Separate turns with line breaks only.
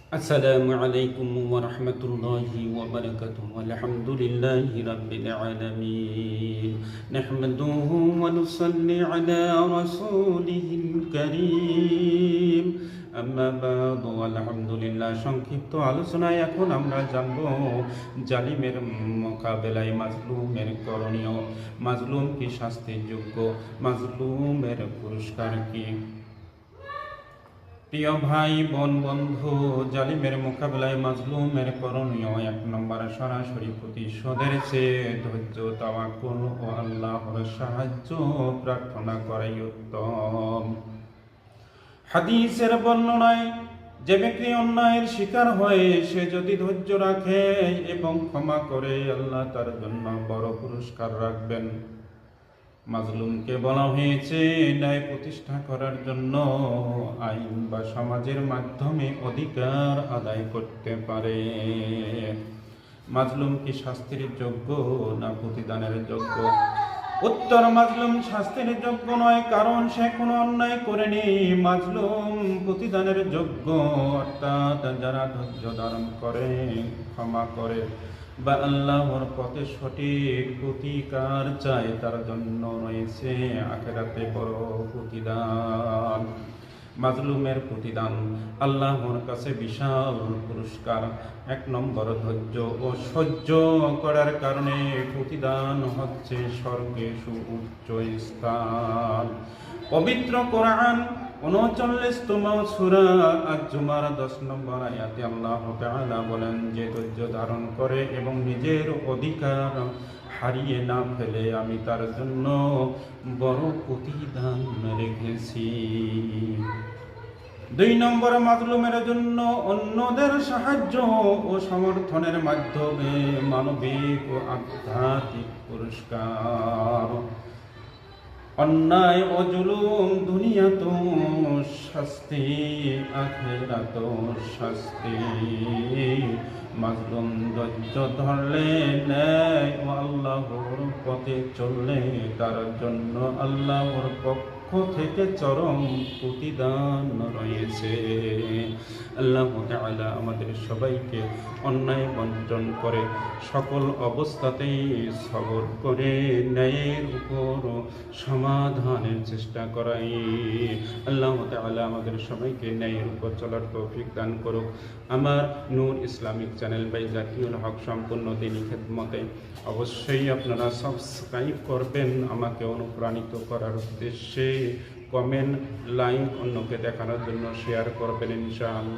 السلام عليكم ورحمة الله وبركاته والحمد لله رب العالمين نحمده ونصلي على رسوله الكريم أما بعد والحمد لله সংক্ষিপ্ত আলোচনায় এখন আমরা জানব জালিমের মোকাবেলায় মাজলুমের করণীয়। মাজলুম কি শাস্তির যোগ্য? মাজলুমের পুরস্কার কি? প্রিয় ভাই বোন বন্ধু, জালিমের মোকাবেলায় মাজলুমের করণীয় 1 নম্বর, সরাসরি প্রতিশোধের চেয়ে ধৈর্য, তাওয়াক্কুল ও আল্লাহর সাহায্য প্রার্থনা করাই উত্তম। হাদিসের বর্ণনায় যে ব্যক্তি অন্যায়ের শিকার হয়ে সে যদি ধৈর্য রাখে এবং ক্ষমা করে, আল্লাহ তার জন্য বড় পুরস্কার রাখবেন। মাজলুমকে বলা হয়েছে ন্যায় প্রতিষ্ঠা করার জন্য আইন বা সমাজের মাধ্যমে অধিকার আদায় করতে পারে। মাজলুম কি শাস্তির যোগ্য না প্রতিদানের যোগ্য? উত্তর: মাজলুম শাস্তির যোগ্য নয়, কারণ সে কোনো অন্যায় করেনি। মাজলুম প্রতিদানের যোগ্য, অর্থাৎ যারা ধৈর্য ধারণ করে, ক্ষমা করে বা আল্লাহর পথে সঠিক প্রতিকার চায়, তার জন্য রয়েছে আখিরাতে বড় প্রতিদান। মাজলুমের প্রতিদান আল্লাহর কাছে বিশাল পুরস্কার। 1 নম্বর, ধৈর্য ও সহ্য করার কারণে প্রতিদান হচ্ছে স্বর্গে সুউচ্চ স্থান। পবিত্র কোরআন 39তম সূরা আজ-জুমার 10 নম্বর আয়াতে আল্লাহ তাআলা বলেন যে ধৈর্য ধারণ করে এবং নিজের অধিকার হারিয়ে না ফেলে, আমি তার জন্য বড় প্রতিদান রেখেছি। 2 নম্বর, মাজলুমের জন্য অন্যদের সাহায্য ও সমর্থনের মাধ্যমে মানবিক ও আধ্যাত্মিক পুরস্কার। অন্যায় ও জুলুম দুনিয়াতো শাস্তি, আখিরাতো শাস্তি। মাজলুম ধৈর্য ধরলে, ন্যায় ও আল্লাহর পথে চললে, তার জন্য আল্লাহর পক্ষ থেকে চরম প্রতিদান রয়েছে। আল্লাহ তাআলা আমাদের সবাইকে অন্যায় বঞ্চন করে সকল অবস্থাতেই সবর করে ন্যায়ের উপর সমাধানের চেষ্টা করাই। আল্লাহ তাআলা আমাদের সবাইকে ন্যায়ের উপর চলার তৌফিক দান করুক। আমার নূর ইসলামিক চ্যানেল বাই জাকিউল হক সম্পূর্ণ দ্বীনি খেদমতে অবশ্যই আপনারা সাবস্ক্রাইব করবেন আমাকে অনুপ্রাণিত করার উদ্দেশ্যে। কমেন্ট, লাইক, অন্যকে দেখানোর জন্য শেয়ার করবেন ইনশাআল্লাহ।